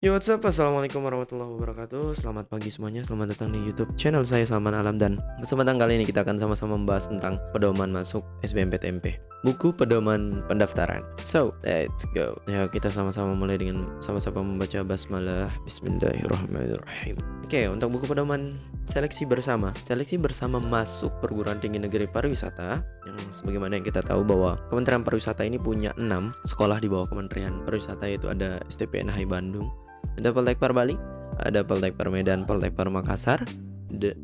Yo, what's up? Assalamualaikum warahmatullahi wabarakatuh. Selamat pagi semuanya, selamat datang di YouTube channel saya Salman Alam. Dan kesempatan kali ini kita akan sama-sama membahas tentang pedoman masuk SBMPTN buku pedoman pendaftaran. So, let's go. Ya, kita sama-sama mulai dengan sama-sama membaca basmalah. Bismillahirrahmanirrahim. Oke, untuk buku pedoman seleksi bersama masuk perguruan tinggi negeri pariwisata, yang sebagaimana yang kita tahu bahwa Kementerian Pariwisata ini punya 6 sekolah di bawah Kementerian Pariwisata, yaitu ada STPN HI Bandung, ada Poltekpar Bali, ada Poltekpar Medan, Poltekpar Makassar,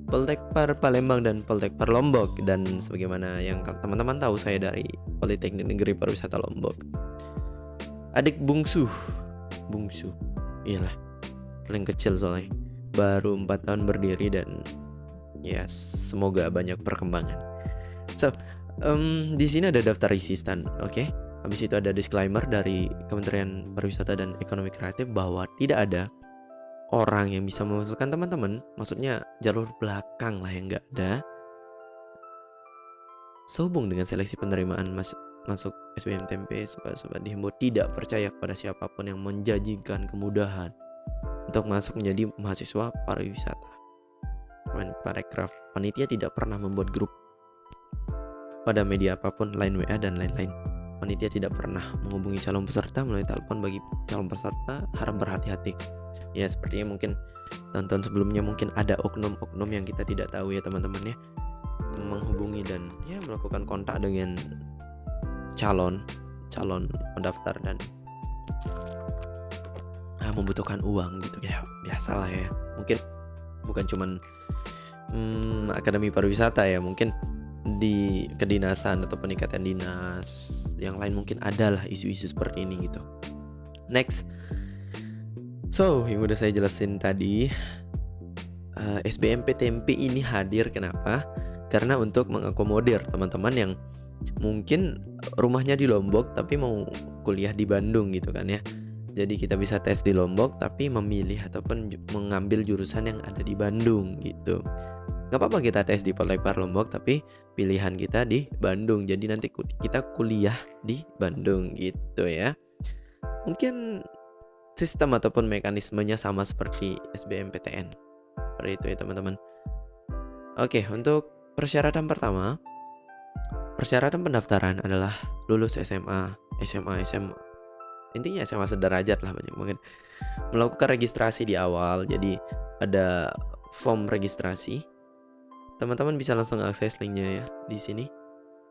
Poltekpar Palembang, dan Poltekpar Lombok. Dan sebagaimana yang teman-teman tahu, saya dari Politeknik Negeri Pariwisata Lombok. Adik bungsu, iyalah, paling kecil soalnya, baru 4 tahun berdiri dan ya semoga banyak perkembangan. So, di sini ada daftar isi stand, oke? Habis itu ada disclaimer dari Kementerian Pariwisata dan Ekonomi Kreatif bahwa tidak ada orang yang bisa memasukkan teman-teman, maksudnya jalur belakang lah yang nggak ada, sehubung dengan seleksi penerimaan masuk SBMTMP. Sobat-sobat dihimbau tidak percaya kepada siapapun yang menjanjikan kemudahan untuk masuk menjadi mahasiswa pariwisata. Kemenparekraf, panitia tidak pernah membuat grup pada media apapun, line WA dan lain-lain. Panitia tidak pernah menghubungi calon peserta melalui telepon. Bagi calon peserta harap berhati-hati. Ya, sepertinya mungkin tahun-tahun sebelumnya mungkin ada oknum-oknum yang kita tidak tahu ya teman-teman ya, menghubungi dan ya melakukan kontak dengan calon pendaftar dan membutuhkan uang gitu ya, biasalah ya. Mungkin bukan cuman Akademi Pariwisata ya, mungkin di kedinasan atau peningkatan dinas yang lain mungkin adalah isu-isu seperti ini gitu. Next, so yang udah saya jelasin tadi, SBMPTN ini hadir kenapa? Karena untuk mengakomodir teman-teman yang mungkin rumahnya di Lombok tapi mau kuliah di Bandung gitu kan ya. Jadi kita bisa tes di Lombok tapi memilih ataupun mengambil jurusan yang ada di Bandung gitu. Gak apa-apa kita tes di Poltekpar Lombok tapi pilihan kita di Bandung. Jadi nanti kita kuliah di Bandung gitu ya. Mungkin sistem ataupun mekanismenya sama seperti SBMPTN. Seperti itu ya teman-teman. Oke, untuk persyaratan pertama, persyaratan pendaftaran adalah lulus SMA. Intinya SMA sederajat lah banyak mungkin. Melakukan registrasi di awal. Jadi ada form registrasi. Teman-teman bisa langsung akses linknya ya di sini.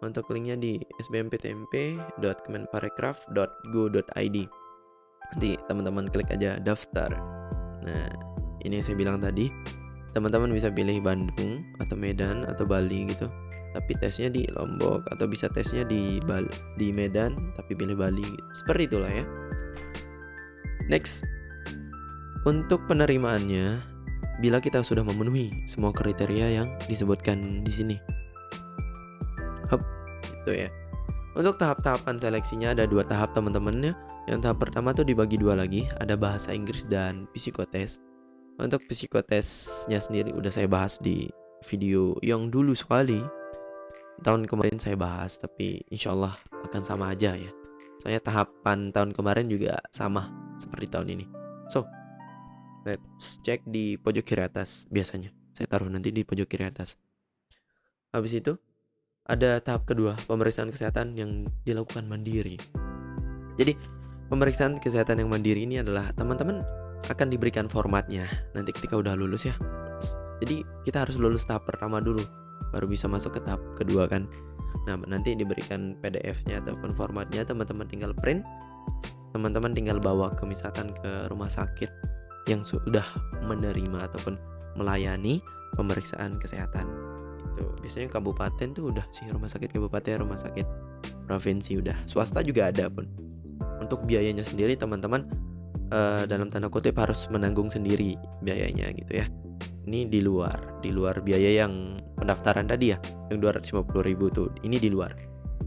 Untuk linknya di sbmptmp.kemenparekraf.go.id. Nanti teman-teman klik aja daftar. Nah, ini yang saya bilang tadi. Teman-teman bisa pilih Bandung atau Medan atau Bali gitu. Tapi tesnya di Lombok, atau bisa tesnya di Medan tapi pilih Bali gitu. Seperti itulah ya. Next, untuk penerimaannya, bila kita sudah memenuhi semua kriteria yang disebutkan di sini. Gitu ya. Untuk tahap-tahapan seleksinya ada 2 tahap teman-teman ya. Yang tahap pertama tuh dibagi 2 lagi, ada bahasa Inggris dan psikotes. Untuk psikotesnya sendiri udah saya bahas di video yang dulu sekali. Tahun kemarin saya bahas, tapi insyaallah akan sama aja ya. Soalnya tahapan tahun kemarin juga sama seperti tahun ini. So, let's cek di pojok kiri atas. Biasanya saya taruh nanti di pojok kiri atas. Habis itu ada tahap kedua, pemeriksaan kesehatan yang dilakukan mandiri. Jadi pemeriksaan kesehatan yang mandiri ini adalah teman-teman akan diberikan formatnya nanti ketika udah lulus ya. Jadi kita harus lulus tahap pertama dulu, baru bisa masuk ke tahap kedua kan. Nah, nanti diberikan PDF-nya ataupun formatnya, teman-teman tinggal print. Teman-teman tinggal bawa ke misalkan ke rumah sakit yang sudah menerima ataupun melayani pemeriksaan kesehatan. Itu biasanya kabupaten tuh udah sih, rumah sakit kabupaten, rumah sakit provinsi udah. Swasta juga ada pun. Untuk biayanya sendiri teman-teman dalam tanda kutip harus menanggung sendiri biayanya gitu ya. Ini di luar biaya yang pendaftaran tadi ya, yang 250.000 tuh. Ini di luar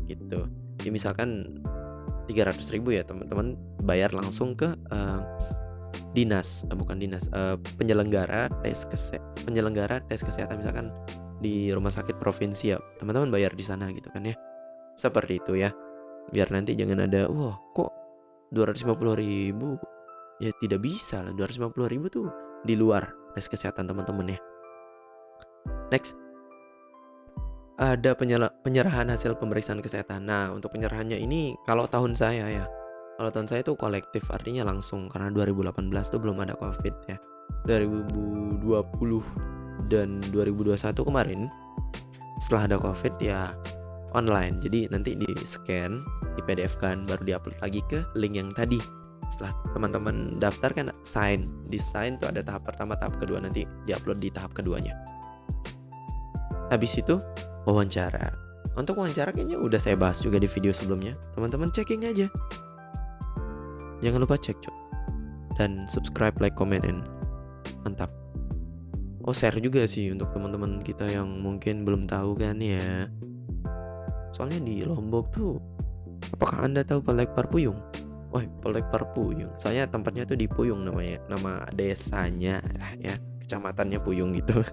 gitu. Jadi misalkan 300.000 ya teman-teman bayar langsung ke penyelenggara tes kesehatan misalkan di rumah sakit provinsi ya, teman-teman bayar di sana gitu kan ya. Seperti itu ya. Biar nanti jangan ada, wah kok 250.000 ya tidak bisa lah, 250.000 tuh di luar tes kesehatan teman-teman ya. Next, ada penyerahan hasil pemeriksaan kesehatan. Nah, untuk penyerahannya ini kalau tahun saya ya, kalau tahun saya itu kolektif, artinya langsung, karena 2018 tuh belum ada COVID ya. 2020 dan 2021 kemarin setelah ada COVID ya online. Jadi nanti di scan, di PDF kan, baru diupload lagi ke link yang tadi. Setelah teman-teman daftar kan sign, di sign tuh ada tahap pertama, tahap kedua, nanti diupload di tahap keduanya. Habis itu wawancara. Untuk wawancara kayaknya udah saya bahas juga di video sebelumnya. Teman-teman checking aja. Jangan lupa cek, cok. Dan subscribe, like, comment, and mantap. Oh, share juga sih untuk teman-teman kita yang mungkin belum tahu kan ya. Soalnya di Lombok tuh, apakah Anda tahu Palekpar Puyung? Wah, Palekpar Puyung. Soalnya tempatnya tuh di Puyung namanya, nama desanya ya, kecamatannya Puyung gitu.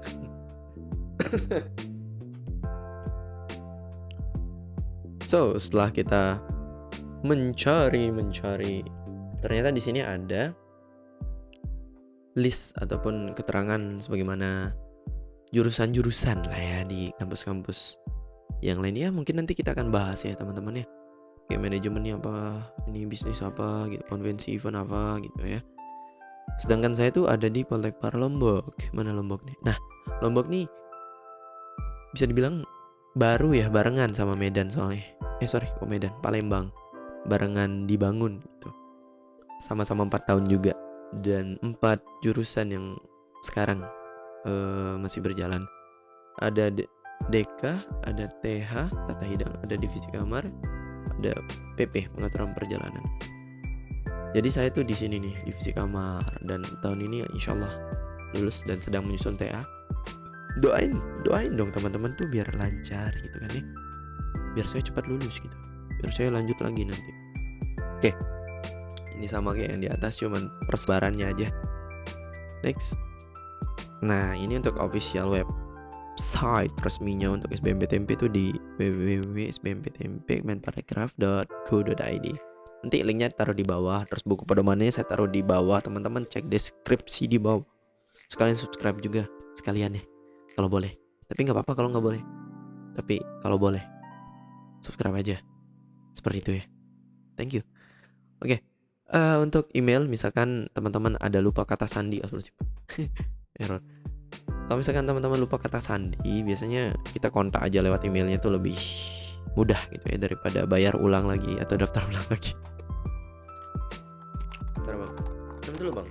So, setelah kita mencari, ternyata di sini ada list ataupun keterangan sebagaimana jurusan-jurusan lah ya di kampus-kampus yang lain ya. Mungkin nanti kita akan bahas ya teman-teman ya, kayak manajemennya apa, ini bisnis apa gitu, konvensi event apa gitu ya. Sedangkan saya tuh ada di Poltekpar Lombok. Mana Lombok nih? Nah, Lombok nih bisa dibilang baru ya, barengan sama Medan soalnya. Medan, Palembang barengan dibangun gitu. Sama-sama 4 tahun juga, dan 4 jurusan yang sekarang masih berjalan. Ada DK, ada TH, Tata Hidang, ada divisi kamar, ada PP, pengaturan perjalanan. Jadi saya tuh di sini nih, divisi kamar, dan tahun ini insyaallah lulus dan sedang menyusun TA. Doain dong teman-teman tuh biar lancar gitu kan ya. Biar saya cepat lulus gitu, biar saya lanjut lagi nanti. Oke, ini sama kayak yang di atas, cuman persebarannya aja. Next. Nah, ini untuk official website resminya untuk SBMPTMP itu di www.sbmptmp.menparekraf.go.id. Nanti linknya taruh di bawah, terus buku pedomannya saya taruh di bawah. Teman-teman cek deskripsi di bawah. Sekalian subscribe juga sekalian ya, kalau boleh. Tapi nggak apa-apa kalau nggak boleh. Tapi kalau boleh, subscribe aja. Seperti itu ya. Thank you. Oke. Untuk email, misalkan teman-teman ada lupa kata sandi, error. Kalau misalkan teman-teman lupa kata sandi, biasanya kita kontak aja lewat emailnya tuh lebih mudah gitu ya, daripada bayar ulang lagi atau daftar ulang lagi. Bentar bang, minum dulu bang.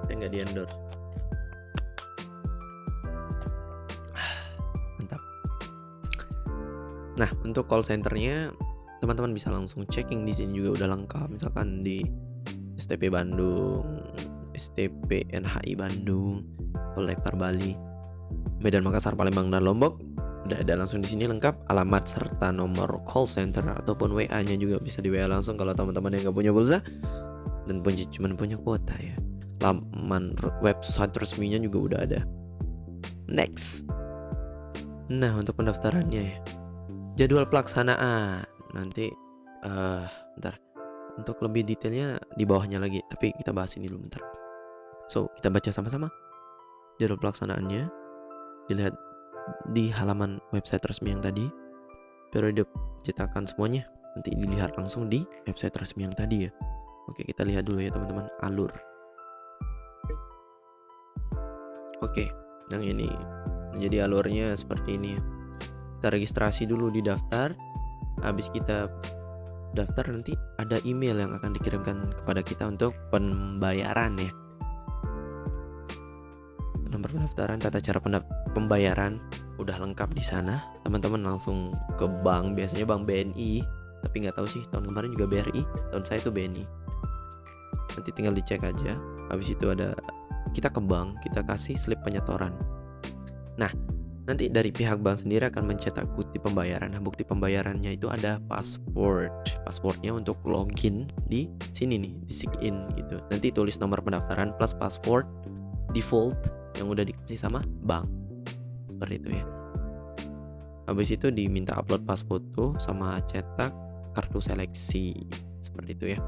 Saya nggak di endorse. Mantap. Nah, untuk call centernya teman-teman bisa langsung checking di sini juga udah lengkap. Misalkan di STP Bandung, STP NHI Bandung, Poltekpar Bali, Medan, Makassar, Palembang, dan Lombok udah ada langsung di sini lengkap, alamat serta nomor call center ataupun WA-nya juga bisa di WA langsung kalau teman-teman yang nggak punya pulsa dan cuman punya kuota ya. Laman website resminya juga udah ada. Next. Nah, untuk pendaftarannya ya, jadwal pelaksanaan nanti bentar, untuk lebih detailnya di bawahnya lagi, tapi kita bahas ini dulu bentar. So, kita baca sama-sama. Jadwal pelaksanaannya dilihat di halaman website resmi yang tadi. Periode cetakan semuanya nanti dilihat langsung di website resmi yang tadi ya. Oke, kita lihat dulu ya teman-teman, alur. Oke, yang ini. Jadi alurnya seperti ini ya. Kita registrasi dulu di daftar. Habis kita daftar, nanti ada email yang akan dikirimkan kepada kita untuk pembayaran ya. Nomor pendaftaran, tata cara pembayaran udah lengkap di sana. Teman-teman langsung ke bank, biasanya bank BNI, tapi nggak tahu sih tahun kemarin juga BRI, tahun saya itu BNI. Nanti tinggal dicek aja. Habis itu ada, kita ke bank, kita kasih slip penyetoran. Nah, nanti dari pihak bank sendiri akan mencetak bukti pembayaran. Nah, bukti pembayarannya itu ada passwordnya untuk login di sini nih, di sign in gitu. Nanti tulis nomor pendaftaran plus password default yang udah dikasih sama bank. Seperti itu ya. Habis itu diminta upload pas foto sama cetak kartu seleksi. Seperti itu ya.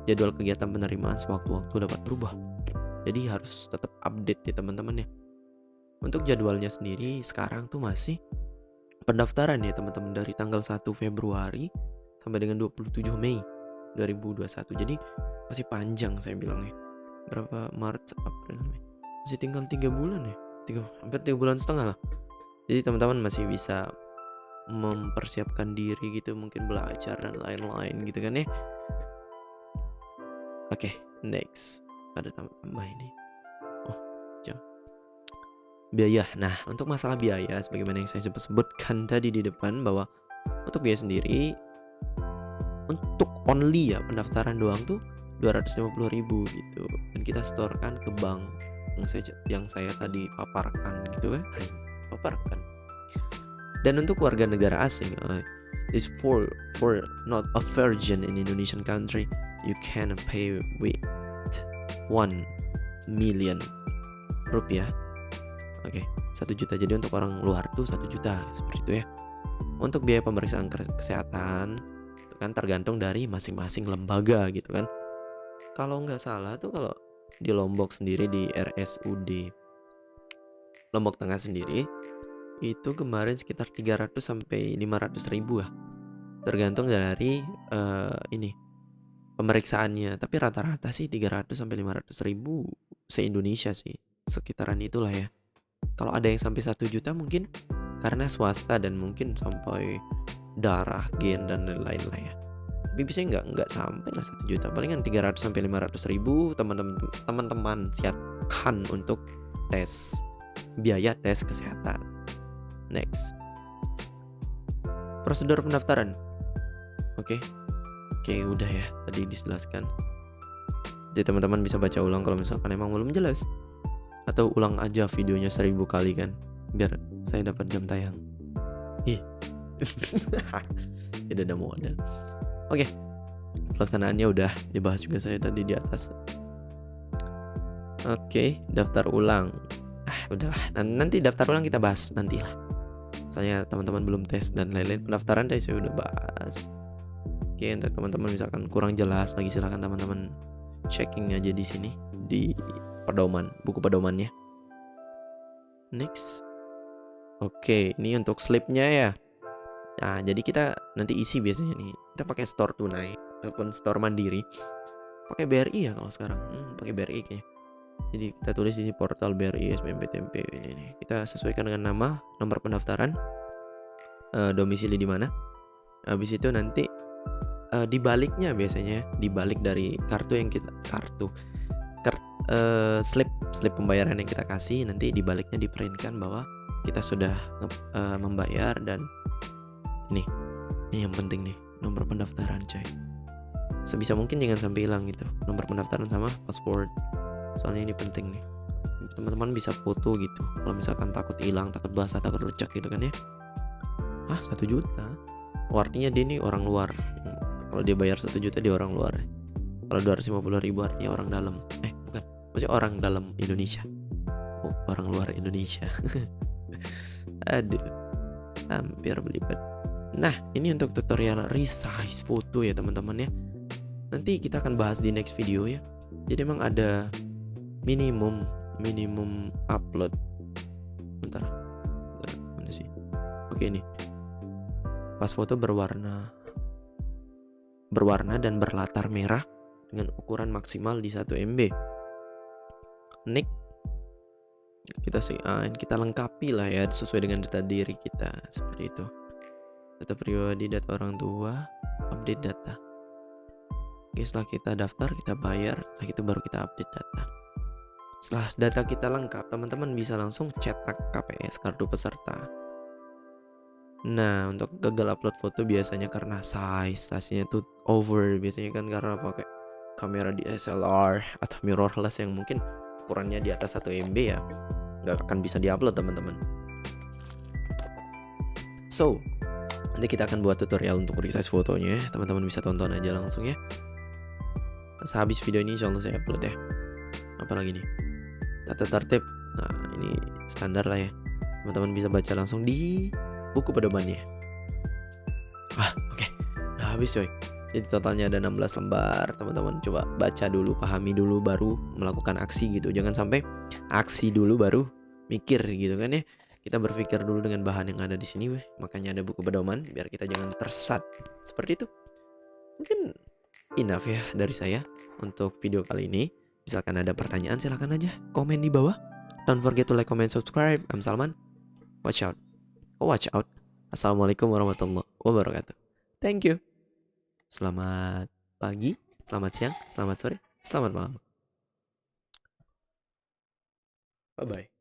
Jadwal kegiatan penerimaan sewaktu-waktu dapat berubah. Jadi harus tetap update ya teman-teman ya. Untuk jadwalnya sendiri sekarang tuh masih pendaftaran ya teman-teman, dari tanggal 1 Februari sampai dengan 27 Mei 2021. Jadi masih panjang saya bilang ya. Berapa? Maret, April, Mei. Masih tinggal 3 bulan ya. Hampir 3 bulan setengah lah. Jadi teman-teman masih bisa mempersiapkan diri gitu, mungkin belajar dan lain-lain gitu kan ya. Oke, next. Ada tambah ini. Oh, jangan. Biaya. Nah, untuk masalah biaya sebagaimana yang saya sebutkan tadi di depan, bahwa untuk biaya sendiri untuk only ya pendaftaran doang tuh 250.000 gitu, dan kita storekan ke bank yang saya tadi paparkan gitu kan. Paparkan. Dan untuk warga negara asing, is for not a virgin in Indonesian country, you can pay with 1 million rupiah. Oke, 1 juta. Jadi untuk orang luar tuh 1 juta, seperti itu ya. Untuk biaya pemeriksaan kesehatan itu kan tergantung dari masing-masing lembaga gitu kan. Kalau nggak salah tuh, kalau di Lombok sendiri, di RSUD Lombok Tengah sendiri, itu kemarin sekitar 300 sampai 500 ribu lah, tergantung dari ini pemeriksaannya. Tapi rata-rata sih 300 sampai 500 ribu se-Indonesia sih, sekitaran itulah ya. Kalau ada yang sampai 1 juta mungkin karena swasta dan mungkin sampai darah, gen dan lain-lain lah ya. Tapi biasanya nggak sampai lah 1 juta, palingan 300 sampai 500 ribu teman-teman siapkan untuk tes, biaya tes kesehatan. Next, prosedur pendaftaran. Oke, udah ya, tadi dijelaskan. Jadi teman-teman bisa baca ulang kalau misalkan emang belum jelas, atau ulang aja videonya 1000 kali kan, biar saya dapat jam tayang. Tidak ada modal. Oke, pelaksanaannya udah dibahas juga saya tadi di atas. Oke, daftar ulang. Udahlah, nanti daftar ulang kita bahas nantilah. Soalnya teman-teman belum tes dan lain-lain. Pendaftaran tadi saya udah bahas. Oke, untuk teman-teman misalkan kurang jelas lagi, silakan teman-teman checking aja di sini di pedoman, buku pedomannya. Next. Oke, ini untuk slipnya ya. Nah, jadi kita nanti isi biasanya nih, kita pakai store tunai ataupun store mandiri. Pakai BRI ya kalau sekarang. Pakai BRI kayaknya. Jadi kita tulis di sini portal BRI SBMPTN ini. Kita sesuaikan dengan nama, nomor pendaftaran, domisili di mana. Habis itu nanti dibaliknya biasanya, dibalik dari kartu yang kita slip pembayaran yang kita kasih, nanti dibaliknya diprintkan bahwa kita sudah membayar. Dan ini yang penting nih, nomor pendaftaran coy. Sebisa mungkin jangan sampai hilang gitu, nomor pendaftaran sama password. Soalnya ini penting nih, teman-teman bisa foto gitu. Kalau misalkan takut hilang, takut basah, takut lecek gitu kan ya. 1 juta. Artinya dia ini orang luar. Kalau dia bayar 1 juta dia orang luar. Kalau 250.000 artinya orang dalam. Bukan, maksudnya orang dalam Indonesia. Orang luar Indonesia. Aduh, hampir belibet. Nah, ini untuk tutorial resize foto ya teman-teman ya. Nanti kita akan bahas di next video ya. Jadi emang ada minimum upload. Bentar, mana sih? Oke, ini pas foto berwarna dan berlatar merah dengan ukuran maksimal di 1 MB. Next, kita lengkapi lah ya sesuai dengan data diri kita, seperti itu. Data pribadi, data orang tua, update data. Oke, setelah kita daftar, kita bayar, setelah itu baru kita update data. Setelah data kita lengkap, teman-teman bisa langsung cetak KPS, kartu peserta. Nah, untuk gagal upload foto biasanya karena size-nya tuh over. Biasanya kan karena pakai kamera DSLR atau mirrorless yang mungkin ukurannya di atas 1 MB ya, nggak akan bisa diupload teman-teman. So, nanti kita akan buat tutorial untuk resize fotonya. Teman-teman bisa tonton aja langsung ya. Sehabis video ini insya Allah saya upload ya. Apalagi nih, tata tertib. Nah, ini standar lah ya. Teman-teman bisa baca langsung di buku pedomannya. Oke. Udah habis coy. Jadi totalnya ada 16 lembar. Teman-teman coba baca dulu, pahami dulu baru melakukan aksi gitu. Jangan sampai aksi dulu baru mikir gitu kan ya. Kita berpikir dulu dengan bahan yang ada di sini, makanya ada buku pedoman biar kita jangan tersesat. Seperti itu. Mungkin enough ya dari saya untuk video kali ini. Misalkan ada pertanyaan silahkan aja komen di bawah. Don't forget to like, comment, subscribe. I'm Salman. Watch out. Watch out. Assalamualaikum warahmatullahi wabarakatuh. Thank you. Selamat pagi, selamat siang, selamat sore, selamat malam. Bye-bye.